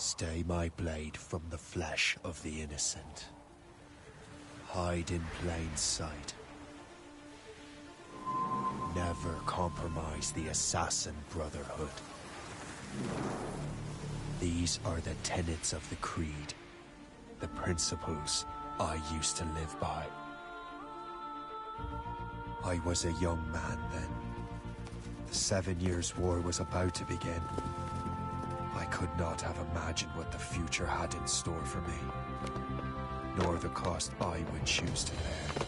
Stay my blade from the flesh of the innocent. Hide in plain sight. Never compromise the Assassin Brotherhood. These are the tenets of the Creed, the principles I used to live by. I was a young man then. The 7 Years' War was about to begin. I could not have imagined what the future had in store for me, nor the cost I would choose to bear.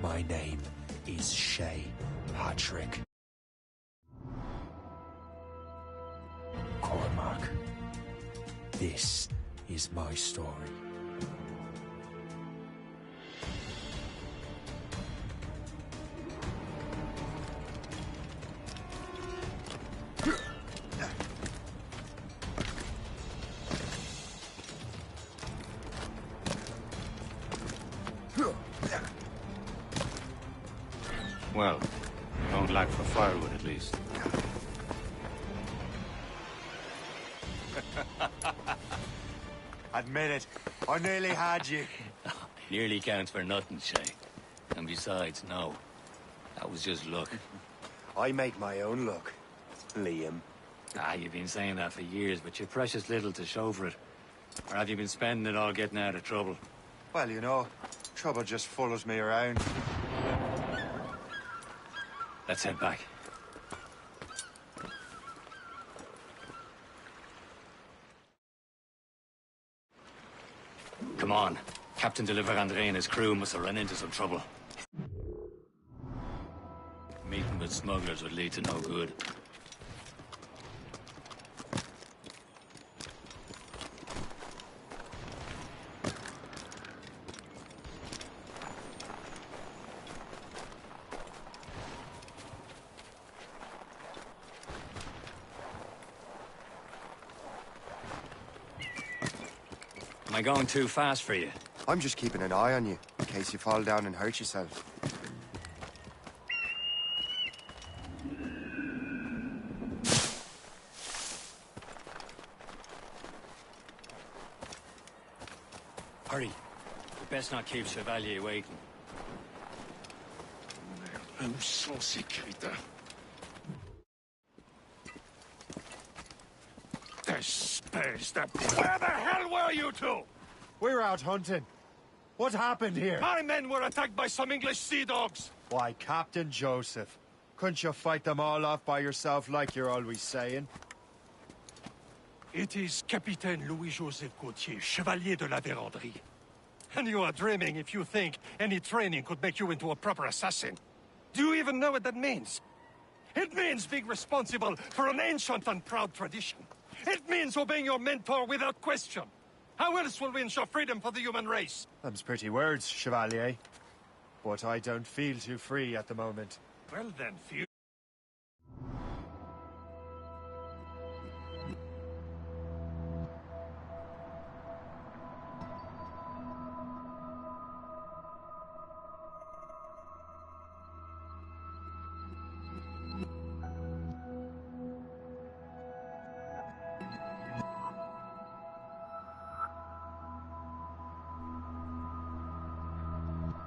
My name is Shay Patrick Cormac. This is my story. Well, don't lack for firewood at least. Admit it, I nearly had you. Nearly counts for nothing, Shay. And besides, no. That was just luck. I make my own luck, Liam. You've been saying that for years, but you've precious little to show for it. Or have you been spending it all getting out of trouble? Well, you know, trouble just follows me around. Let's head back. Come on. Captain de André and his crew must have run into some trouble. Meeting with smugglers would lead to no good. Am I going too fast for you? I'm just keeping an eye on you, in case you fall down and hurt yourself. Hurry. We best not keep Chevalier waiting. Où sont ces crétins? Where the hell were you two? We're out hunting. What happened here? My men were attacked by some English sea dogs. Why, Captain Joseph. Couldn't you fight them all off by yourself like you're always saying? It is Capitaine Louis-Joseph Gauthier, Chevalier de la Vérendrye. And you are dreaming if you think any training could make you into a proper assassin. Do you even know what that means? It means being responsible for an ancient and proud tradition. It means obeying your mentor without question. How else will we ensure freedom for the human race? Them's pretty words, Chevalier. But I don't feel too free at the moment. Well then, few.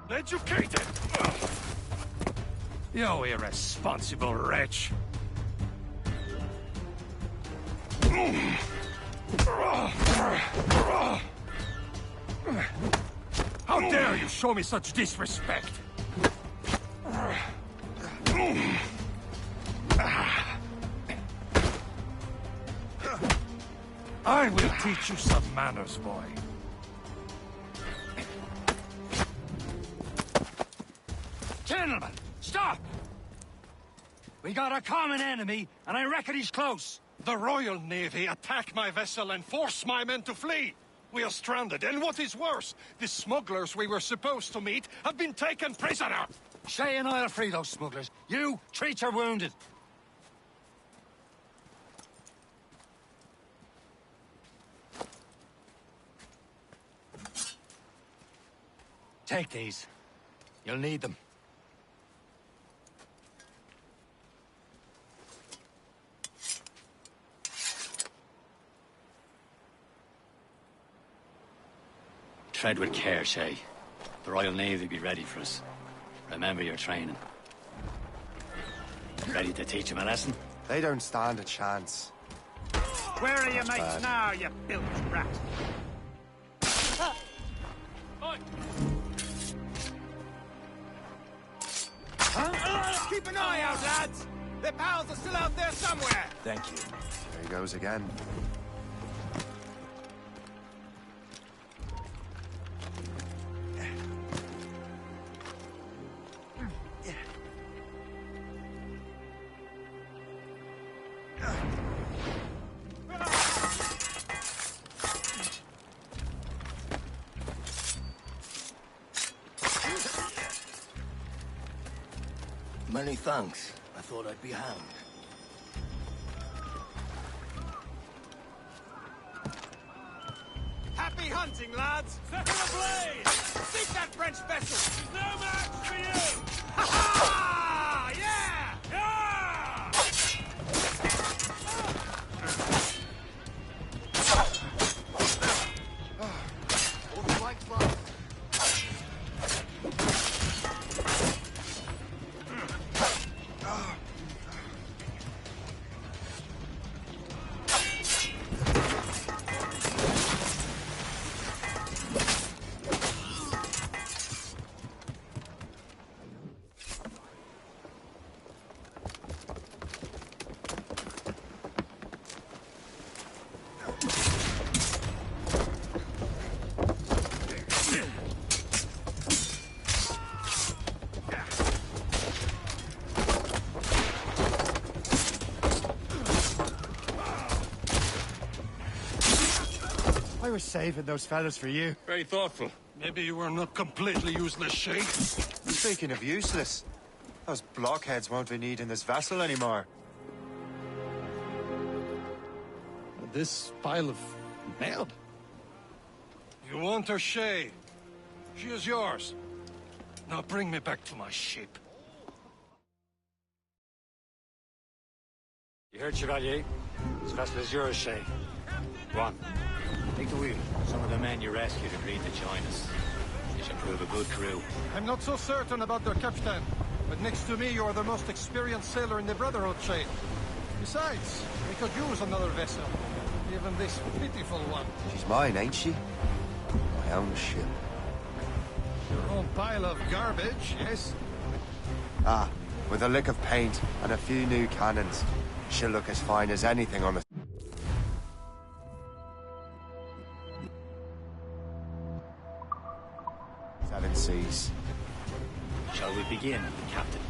Educated! You irresponsible wretch! How dare you show me such disrespect? I will teach you some manners, boy. Gentlemen, stop! We got a common enemy, and I reckon he's close. The Royal Navy attacked my vessel and forced my men to flee. We are stranded, and what is worse, the smugglers we were supposed to meet have been taken prisoner. Shay and I'll free those smugglers. You, treat your wounded. Take these. You'll need them. Tread with care, Shay. The Royal Navy be ready for us. Remember your training. Ready to teach them a lesson? They don't stand a chance. Where are your mates now, you bilge rat? Keep an eye out, lads! Their pals are still out there somewhere! Thank you. There he goes again. Many thanks. I thought I'd be hanged. Happy hunting, lads! Set her ablaze! Sink that French vessel! There's no match for you! Ha ha! Yeah! Yeah! All the lights lost. I was saving those fellas for you. Very thoughtful. Maybe you were not completely useless, Shay. Speaking of useless, those blockheads won't be needing this vessel anymore. This pile of mail? You want her, Shay? She is yours. Now bring me back to my ship. You heard, Chevalier? This vessel is yours, Shay. Go on. Take the wheel. Some of the men you rescued agreed to join us. They should prove a good crew. I'm not so certain about their captain, but next to me, you're the most experienced sailor in the Brotherhood, Shay. Besides, we could use another vessel. Even this pitiful one. She's mine, ain't she? My own ship. Your own pile of garbage, yes? Ah, with a lick of paint and a few new cannons, she'll look as fine as anything on the... Seven seas. Shall we begin, Captain?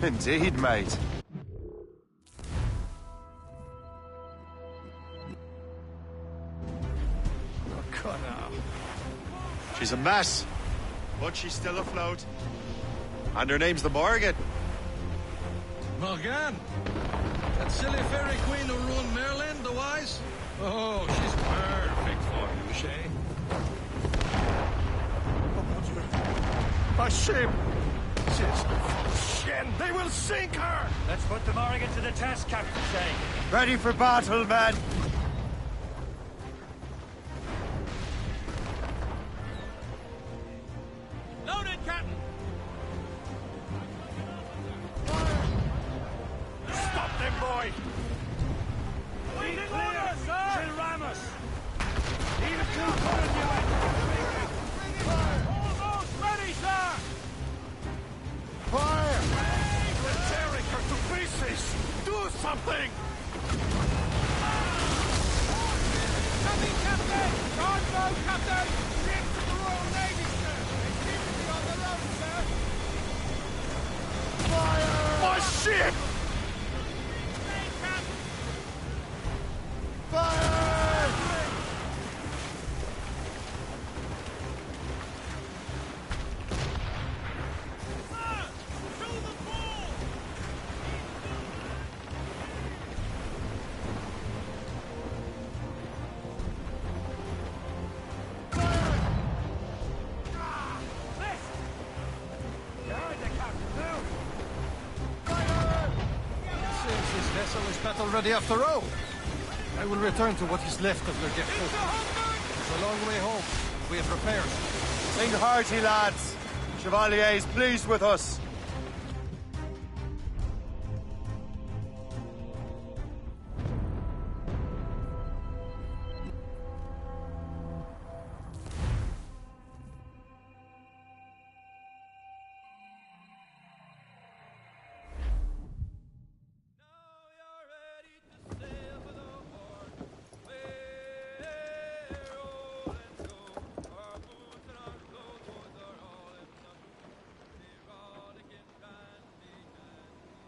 Indeed, mate. She's a mess, but she's still afloat. And her name's the Morgan. Morgan? That silly fairy queen who ruined Merlin, the wise? Oh, she's perfect for you, Shay. My ship! Shit! They will sink her! Let's put the Morrigan to the test, Captain Shay. Ready for battle, men! Loaded, Captain! Stop them, boy! Be clear, sir! She'll ram us! Even two pulling you in! Almost ready, sir! Fire! We're tearing her to pieces! Do something! Coming, Captain! Guard road, Captain! Ship to the Royal Navy, sir! They seem to be on their own, sir! Fire! My ship! Stay, Captain! Fire! To the ball! Seems this vessel is battle ready after all. I will return to what is left of the Geppo. It's a long way home. We have repairs. Sing hearty, lads. Chevalier is pleased with us.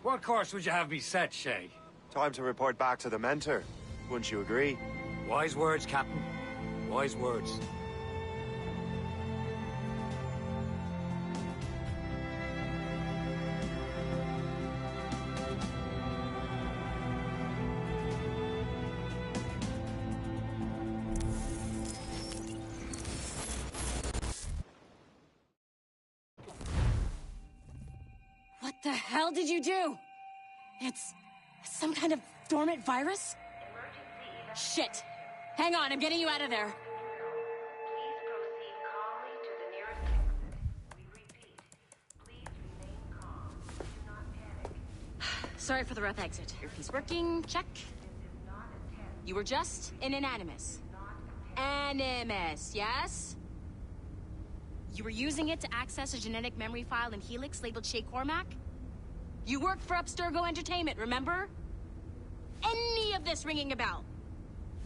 What course would you have me set, Shay? Time to report back to the mentor. Wouldn't you agree? Wise words, Captain. Wise words. What the hell did you do? It's some kind of dormant virus? Shit. Hang on, I'm getting you out of there. Please proceed calmly to the nearest exit. We repeat, please remain calm. Do not panic. Sorry for the rough exit. Earpiece working, check. You were just in an Animus. Animus, yes? You were using it to access a genetic memory file in Helix labeled Shay Cormac? You worked for Abstergo Entertainment, remember? Any of this ringing a bell?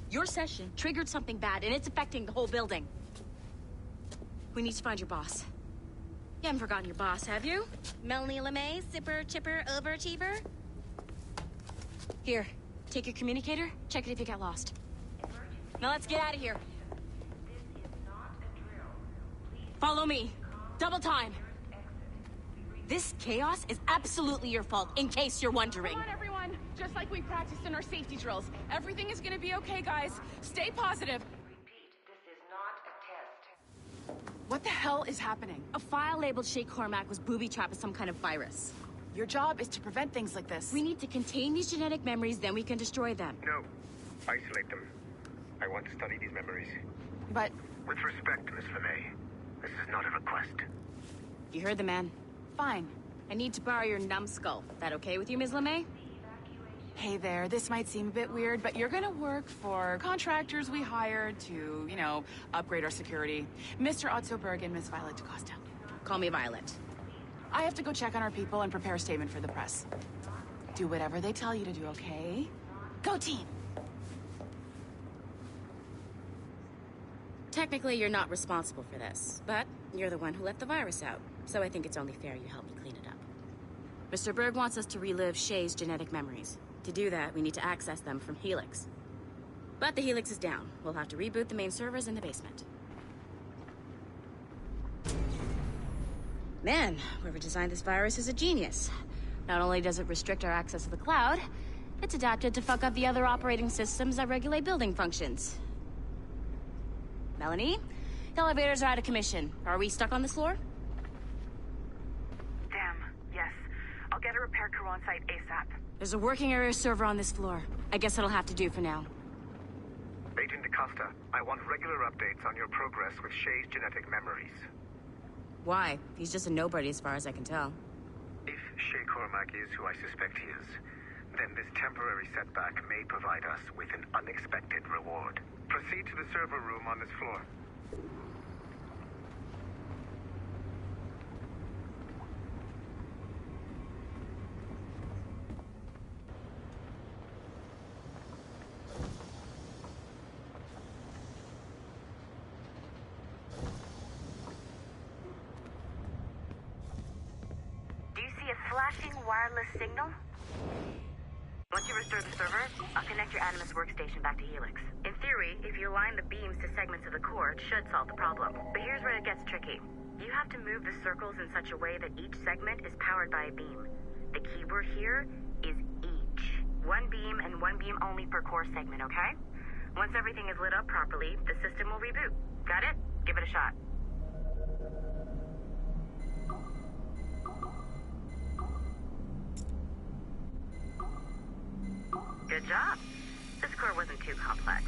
Your session triggered something bad, and it's affecting the whole building. We need to find your boss. You haven't forgotten your boss, have you? Melanie LeMay, zipper, chipper, overachiever? Here, take your communicator, check it if you got lost. Now let's get out of here. This is not a drill. Please Follow me. Double time. This chaos is absolutely your fault, in case you're wondering. Come on, everyone. Just like we practiced in our safety drills. Everything is gonna be okay, guys. Stay positive. repeat, this is not a test. What the hell is happening? A file labeled Shay Cormac was booby-trapped with some kind of virus. Your job is to prevent things like this. We need to contain these genetic memories, then we can destroy them. No. Isolate them. I want to study these memories. But With respect, Miss LeMay, this is not a request. You heard the man. fine. I need to borrow your numbskull. That okay with you, Ms. LeMay? Hey there, this might seem a bit weird, but you're gonna work for contractors we hired to, upgrade our security. Mr. Otto Berg and Miss Violet DaCosta. Call me Violet. I have to go check on our people and prepare a statement for the press. Do whatever they tell you to do, okay? Go team! Technically, you're not responsible for this, but you're the one who let the virus out, so I think it's only fair you help me clean it up. Mr. Berg wants us to relive Shay's genetic memories. To do that, we need to access them from Helix. But the Helix is down. We'll have to reboot the main servers in the basement. Man, whoever designed this virus is a genius. Not only does it restrict our access to the cloud, it's adapted to fuck up the other operating systems that regulate building functions. Melanie? The elevators are out of commission. Are we stuck on this floor? Damn, yes. I'll get a repair crew on site ASAP. There's a working area server on this floor. I guess it'll have to do for now. Agent DaCosta, I want regular updates on your progress with Shay's genetic memories. Why? He's just a nobody as far as I can tell. If Shay Cormac is who I suspect he is, then this temporary setback may provide us with an unexpected reward. Proceed to the server room on this floor. Do you see a flashing wireless signal? Once you restore the server, I'll connect your Animus workstation back to Helix. In theory, if you align the beams to segments of the core, it should solve the problem. But here's where it gets tricky. You have to move the circles in such a way that each segment is powered by a beam. The keyword here is each. One beam and one beam only per core segment, okay? Once everything is lit up properly, the system will reboot. Got it? Give it a shot. Good job. This core wasn't too complex.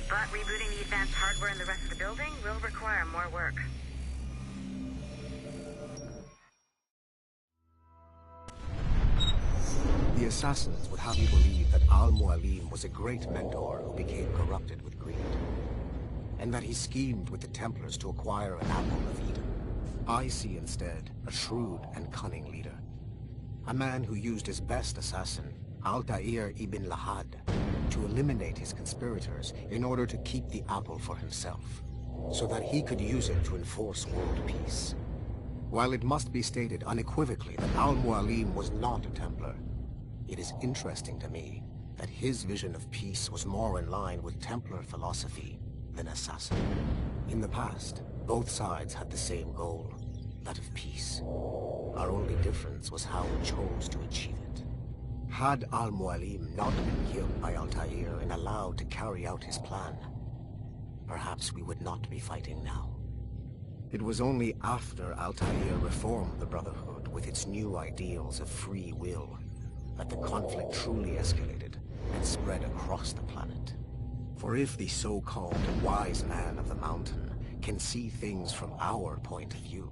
But rebooting the advanced hardware in the rest of the building will require more work. The assassins would have you believe that Al-Mualim was a great mentor who became corrupted with greed, and that he schemed with the Templars to acquire an Apple of Eden. I see instead a shrewd and cunning leader. A man who used his best assassin, Altair ibn Lahad, to eliminate his conspirators in order to keep the Apple for himself, so that he could use it to enforce world peace. While it must be stated unequivocally that Al-Mualim was not a Templar, it is interesting to me that his vision of peace was more in line with Templar philosophy than assassin. In the past, both sides had the same goal, that of peace. Our only difference was how we chose to achieve it. Had Al-Mualim not been killed by Altair and allowed to carry out his plan, perhaps we would not be fighting now. It was only after Altair reformed the Brotherhood with its new ideals of free will that the conflict truly escalated and spread across the planet. For if the so-called wise man of the mountain can see things from our point of view,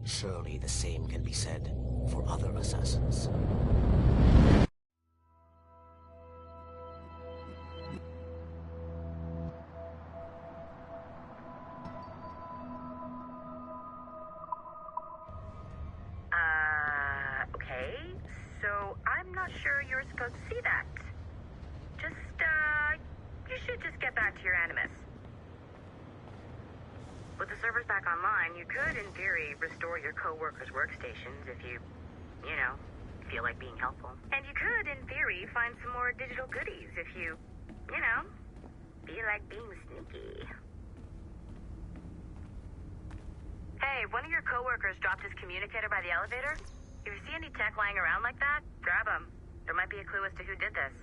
surely the same can be said for other assassins. Okay. So I'm not sure you're supposed to see that. You should just get back to your Animus. With the servers back online, you could, in theory, restore your co-workers' workstations if you feel like being helpful. And you could, in theory, find some more digital goodies if you feel like being sneaky. Hey, one of your co-workers dropped his communicator by the elevator. If you see any tech lying around like that, grab them. There might be a clue as to who did this.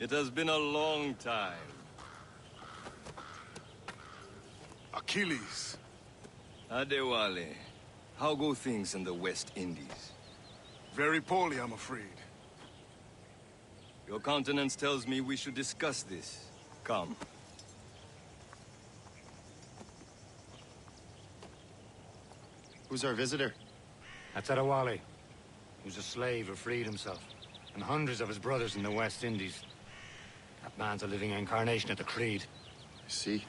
It has been a long time. Achilles. Adewale, how go things in the West Indies? Very poorly, I'm afraid. Your countenance tells me we should discuss this. Come. Who's our visitor? That's Adewale, who's a slave who freed himself, and hundreds of his brothers in the West Indies. That man's a living incarnation of the Creed. I see.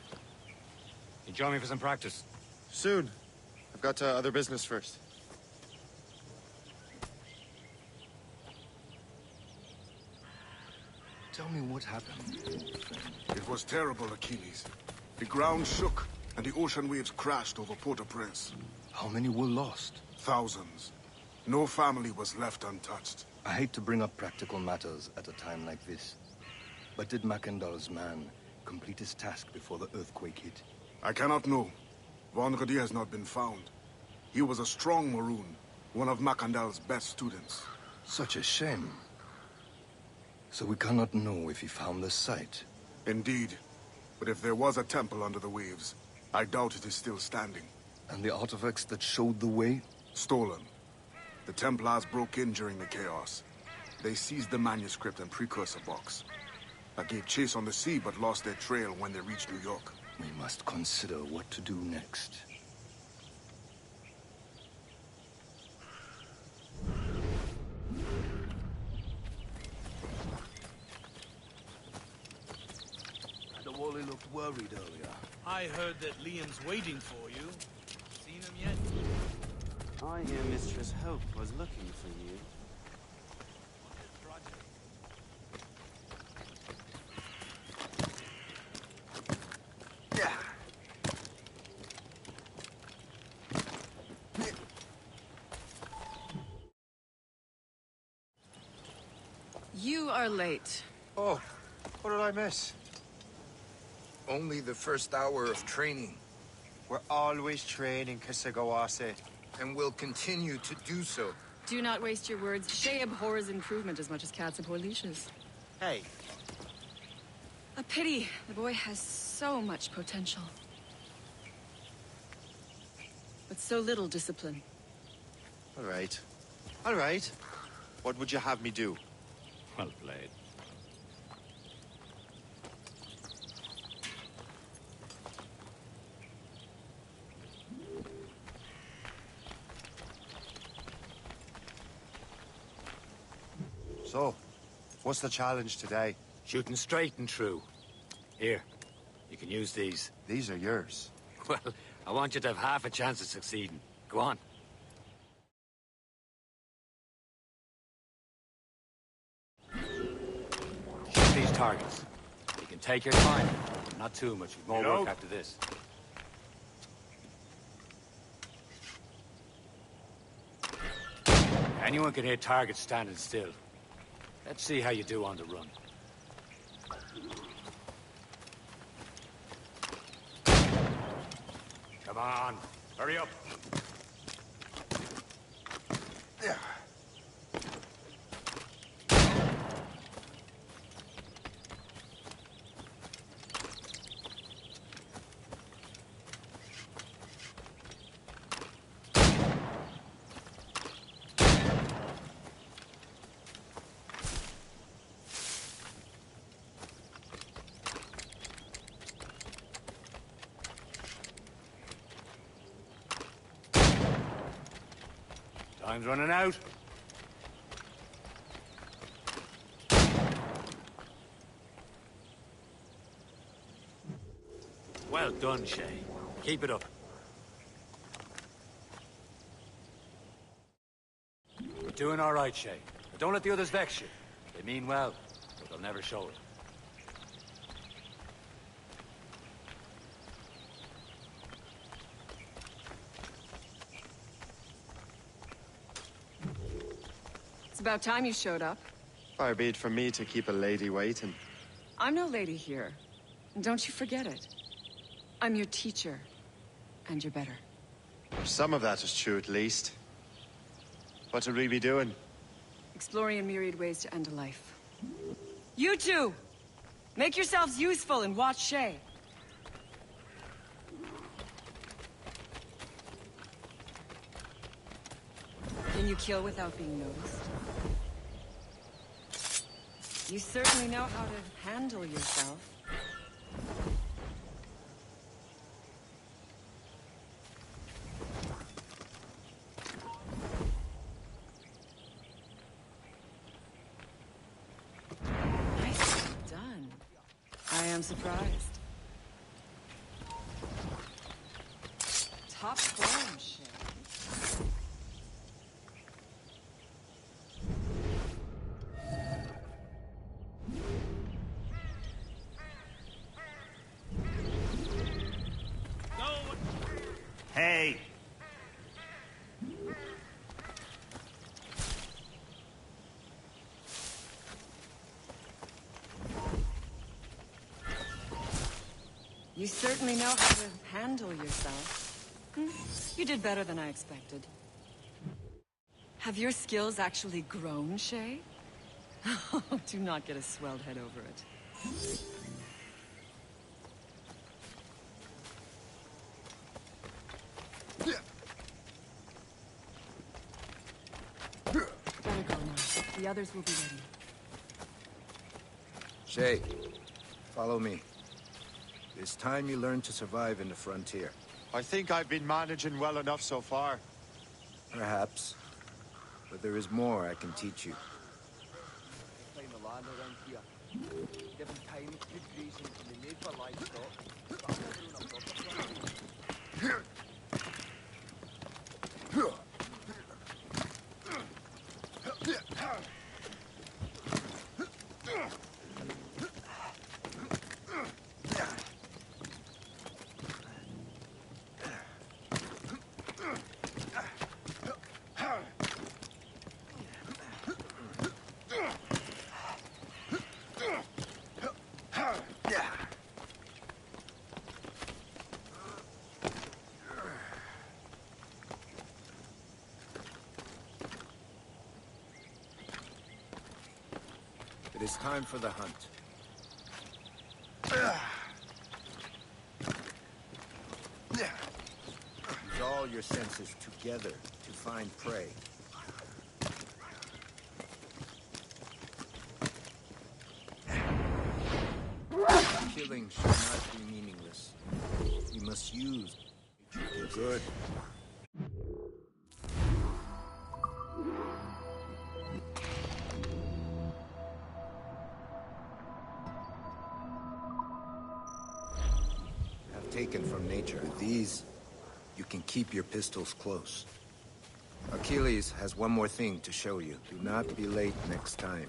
You join me for some practice? Soon. I've got other business first. Tell me what happened. It was terrible, Achilles. The ground shook, and the ocean waves crashed over Port-au-Prince. How many were lost? Thousands. No family was left untouched. I hate to bring up practical matters at a time like this. But did Mackandal's man complete his task before the earthquake hit? I cannot know. Vendredi has not been found. He was a strong Maroon, one of Mackandal's best students. Such a shame. So we cannot know if he found the site. Indeed. But if there was a temple under the waves, I doubt it is still standing. And the artifacts that showed the way? Stolen. The Templars broke in during the chaos. They seized the manuscript and precursor box. I gave chase on the sea, but lost their trail when they reached New York. We must consider what to do next. Adewale looked worried earlier. I heard that Liam's waiting for you. Seen him yet? I hear Mistress Hope was looking for you. You are late. Oh, what did I miss? Only the first hour of training. We're always training, Kisagawase. And will continue to do so. Do not waste your words. Shay abhors improvement as much as cats abhor leashes. Hey. A pity. The boy has so much potential. But so little discipline. All right. All right. What would you have me do? Well played. So, what's the challenge today? Shooting straight and true. Here, you can use these. These are yours. Well, I want you to have half a chance of succeeding. Go on. Shoot these targets. You can take your time. Not too much. More work after this. Anyone can hit targets standing still. Let's see how you do on the run. Come on, hurry up. Yeah. Time's running out. Well done, Shay. Keep it up. You're doing all right, Shay. But don't let the others vex you. They mean well, but they'll never show it. It's about time you showed up. Far be it from me to keep a lady waiting. I'm no lady here. And don't you forget it. I'm your teacher. And you're better. Some of that is true, at least. What will we be doing? Exploring a myriad ways to end a life. You two! Make yourselves useful and watch Shay. Can you kill without being noticed? You certainly know how to handle yourself. am surprised. Top form, Shay. Hey! You certainly know how to handle yourself. You did better than I expected. Have your skills actually grown, Shay? Do not get a swelled head over it. Better go now. The others will be ready. Shay, follow me. It's time you learn to survive in the frontier. I think I've been managing well enough so far. Perhaps. But there is more I can teach you. Find the land around here. Given time, good grazing can be made for livestock. But I'm not doing a proper plan. It is time for the hunt. Use all your senses together to find prey. Killing should not be meaningless. You must use good. Taken from nature. With these, you can keep your pistols close. Achilles has one more thing to show you. Do not be late next time.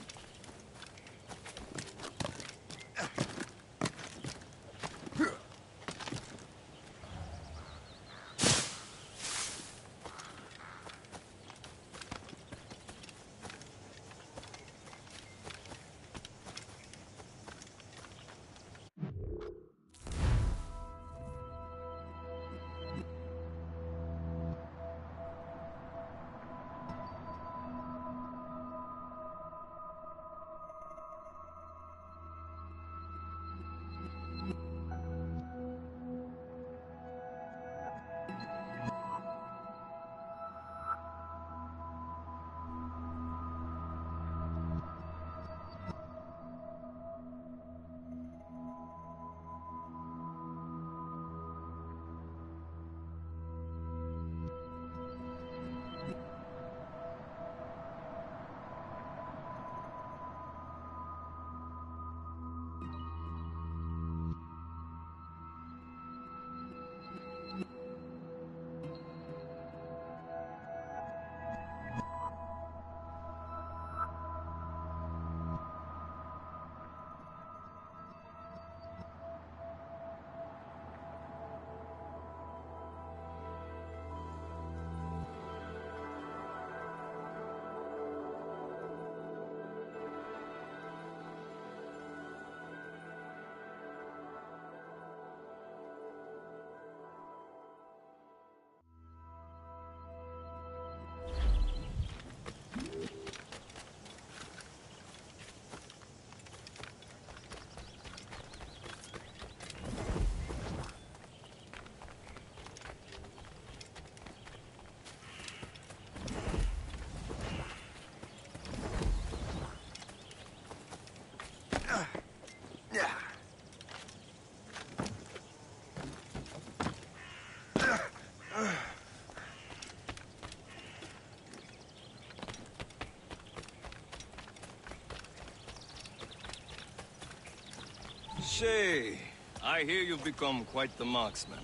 Shay, I hear you've become quite the marksman.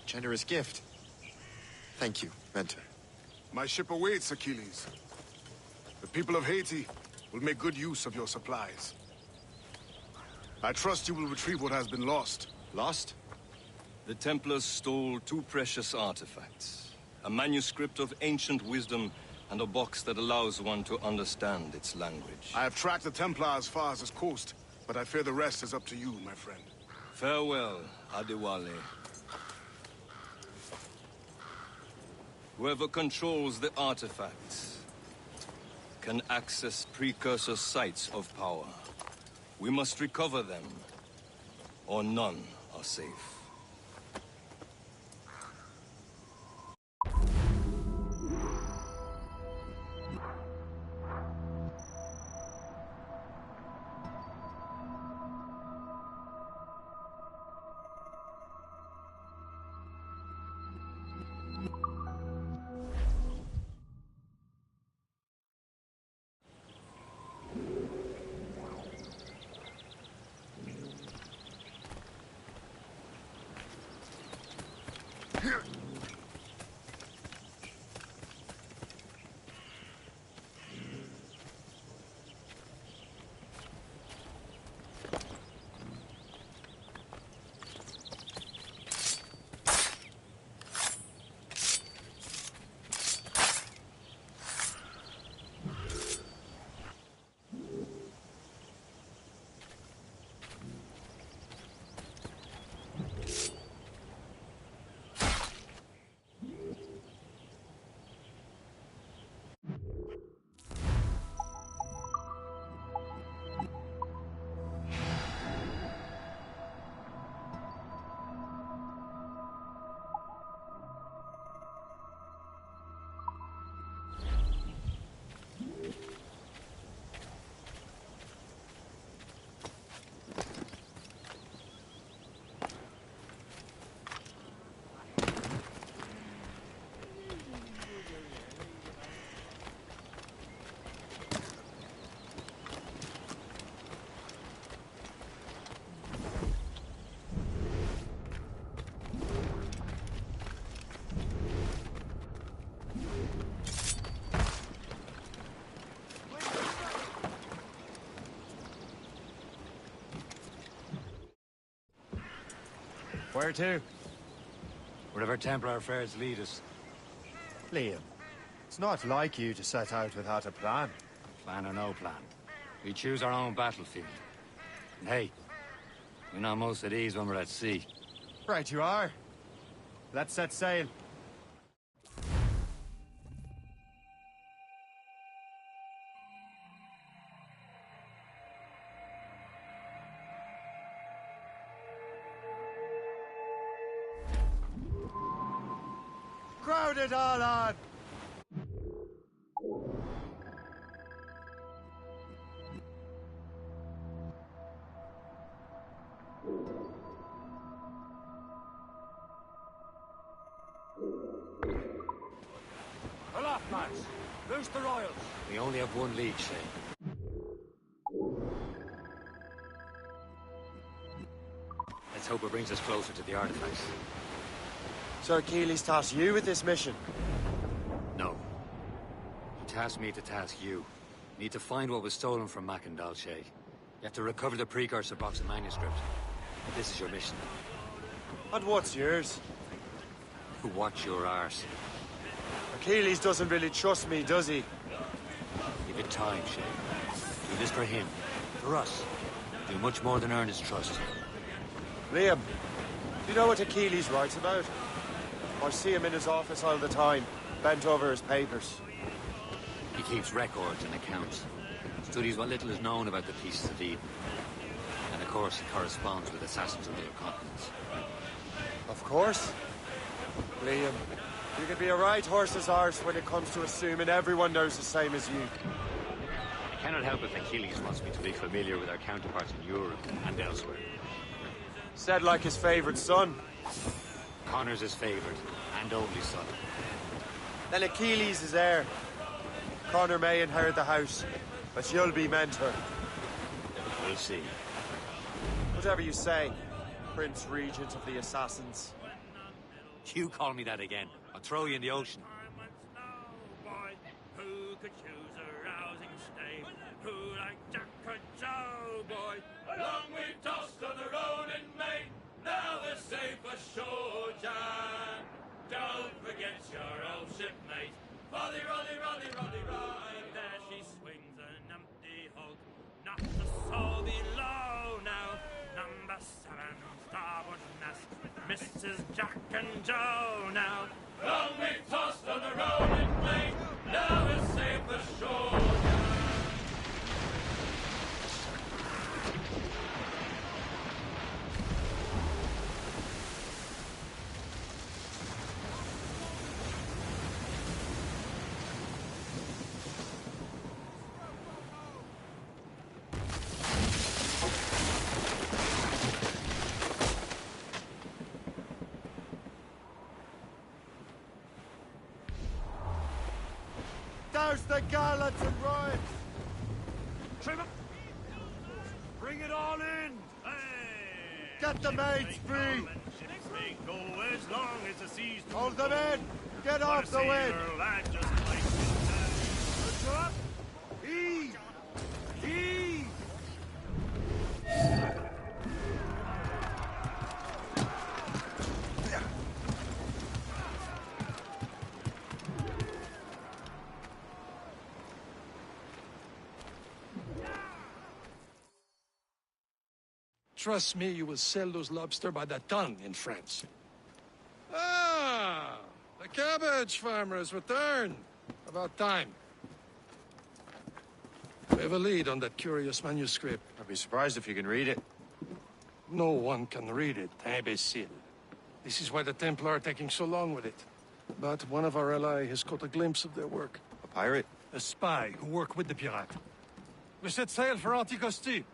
Generous gift. Thank you, Mentor. My ship awaits, Achilles. The people of Haiti will make good use of your supplies. I trust you will retrieve what has been lost. Lost? The Templars stole 2 precious artifacts. A manuscript of ancient wisdom and a box that allows one to understand its language. I have tracked the Templar as far as this coast, but I fear the rest is up to you, my friend. Farewell, Adewale. Whoever controls the artifacts can access precursor sites of power. We must recover them, or none are safe. Where to? Wherever Templar affairs lead us. Liam, it's not like you to set out without a plan. Plan or no plan. We choose our own battlefield. And hey, we know most of these when we're at sea. Right you are. Let's set sail. Crowd it all on! Aloft, lads! Loose the royals! We only have one lead, Shay. Let's hope it brings us closer to the artifacts. So Achilles tasked you with this mission? No. He tasked me to task you. Need to find what was stolen from Mackandal, Shay. You have to recover the precursor box and manuscript. This is your mission. And what's yours? Watch your arse. Achilles doesn't really trust me, does he? Give it time, Shay. Do this for him. For us. Do much more than earn his trust. Liam, do you know what Achilles writes about? I see him in his office all the time, bent over his papers. He keeps records and accounts. Studies what little is known about the pieces of Eden. And of course, he corresponds with assassins on other continents. Of course. Liam, you can be a right horse's arse when it comes to assuming everyone knows the same as you. I cannot help if Achilles wants me to be familiar with our counterparts in Europe and elsewhere. Said like his favorite son. Connor's his favorite, and only son. Then Achilles is heir. Connor may inherit the house, but you'll be mentor. We'll see. Whatever you say, Prince Regent of the Assassins. You call me that again. I'll throw you in the ocean. Who could choose a rousing stave? Who like Jack and Joe, boy? Long we tossed on the road in May. Now the safe ashore, Jan. Don't forget your old shipmate. Roddy, Roddy, Roddy, Roddy, Roddy. There she swings an empty hulk. Not a soul below now. Number 7, starboard mast. Mrs. Jack and Joe now. Long we tossed on the road in May. Now we're safe ashore. Douse the gallants and riots! Trim up! Bring it all in! Hey! Get the mates free! Ships may go as long as the seas do. Hold them in! Get off the wind! Lad just like push up! Heave! Heave! Trust me, you will sell those lobster by the ton in France. Ah! The cabbage farmer has returned. About time. We have a lead on that curious manuscript. I'd be surprised if you can read it. No one can read it, imbecile. This is why the Templar are taking so long with it. But one of our allies has caught a glimpse of their work. A pirate? A spy who worked with the pirate. We set sail for Anticosti.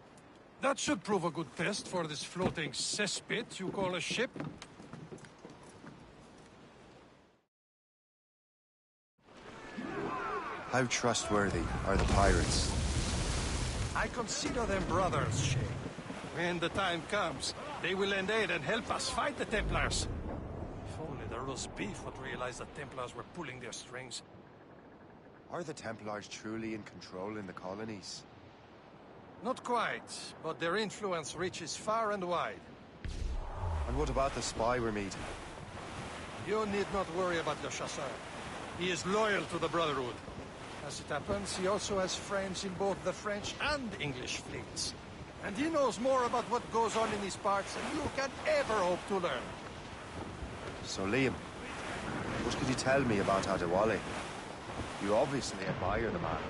That should prove a good test for this floating cesspit you call a ship. How trustworthy are the pirates? I consider them brothers, Shay. When the time comes, they will lend aid and help us fight the Templars. If only the roast beef would realize the Templars were pulling their strings. Are the Templars truly in control in the colonies? Not quite, but their influence reaches far and wide. And what about the spy we're meeting? You need not worry about Le Chasseur. He is loyal to the Brotherhood. As it happens, he also has friends in both the French and English fleets. And he knows more about what goes on in these parts than you can ever hope to learn. So, Liam, what could you tell me about Adewale? You obviously admire the man.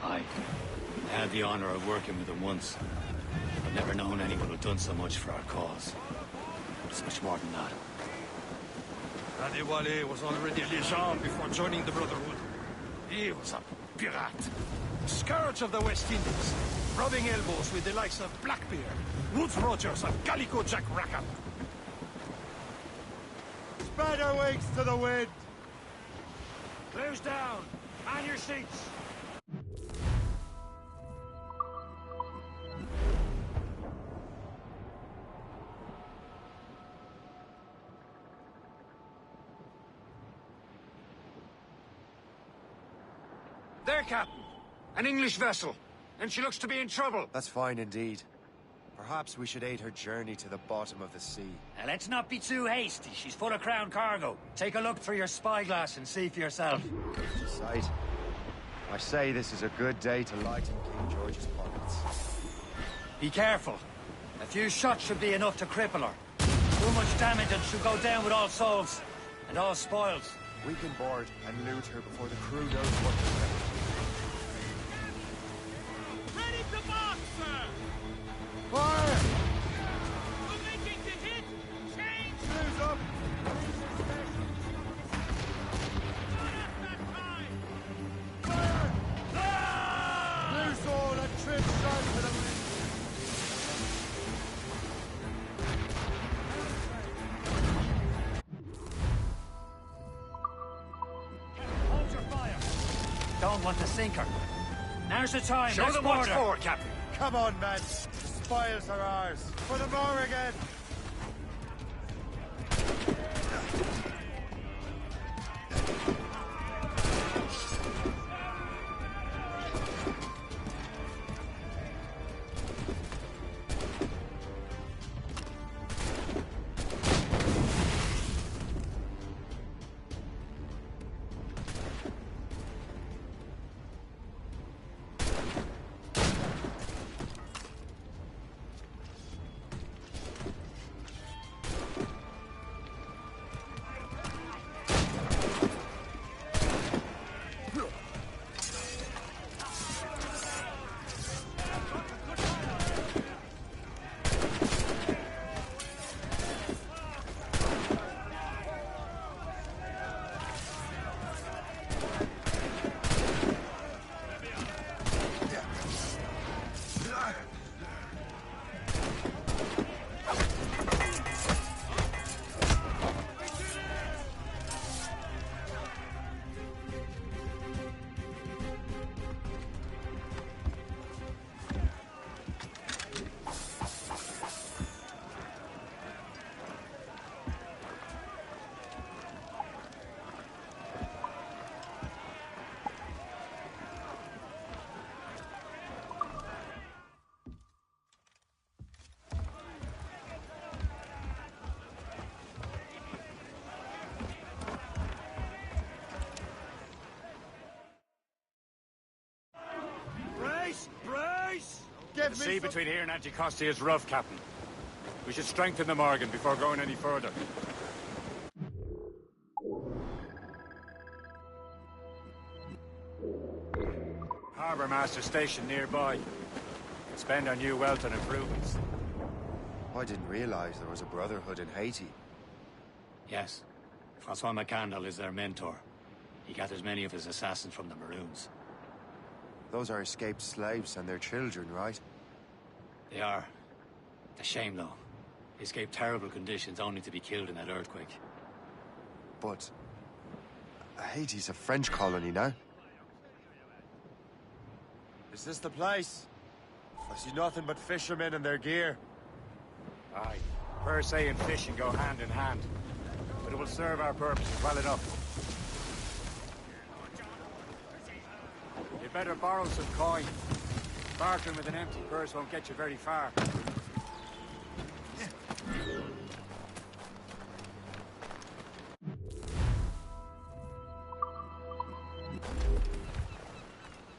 I had the honor of working with him once. I've never known anyone who'd done so much for our cause. It's much more than that. Adewale was already Legend before joining the Brotherhood. He was a pirate. Scourge of the West Indies. Rubbing elbows with the likes of Blackbeard, Woodes Rogers, and Calico Jack Rackham. Spread our wings to the wind! Clears down! On your seats! There, Captain. An English vessel. And she looks to be in trouble. That's fine indeed. Perhaps we should aid her journey to the bottom of the sea. Now, let's not be too hasty. She's full of crown cargo. Take a look through your spyglass and see for yourself. Sight. I say this is a good day to lighten King George's pockets. Be careful. A few shots should be enough to cripple her. Too much damage and she'll go down with all souls. And all spoils. We can board and loot her before the crew knows what to do. Ready to mark, sir! Fire! We're making to hit! Change! Shoes up! Fire! Loose all and trim sharp to the wind! Hold your fire. Don't want to sink her. Now's the time. Show Let's them board what's her. for, Captain. Come on, man! spoils are ours. For the Morrigan! The sea between here and Anticosti is rough, Captain. We should strengthen the Morgan before going any further. Harbour Master station nearby. Can spend our new wealth on improvements. I didn't realize there was a brotherhood in Haiti. Yes. Francois McCandle is their mentor. He gathers many of his assassins from the Maroons. Those are escaped slaves and their children, right? They are. A shame, though. They escaped terrible conditions only to be killed in that earthquake. But Haiti's a French colony now. Is this the place? I see nothing but fishermen and their gear. Aye. Per se and fishing go hand in hand. But it will serve our purposes well enough. You'd better borrow some coin. Bartering with an empty purse won't get you very far.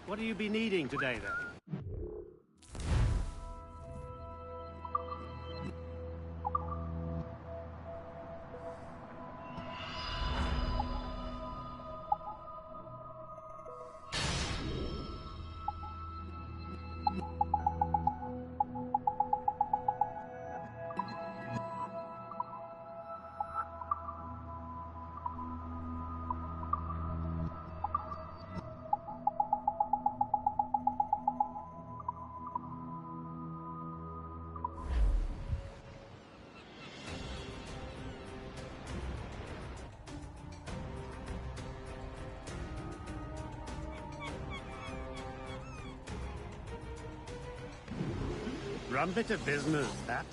What do you be needing today, then? Rum bit of business, that.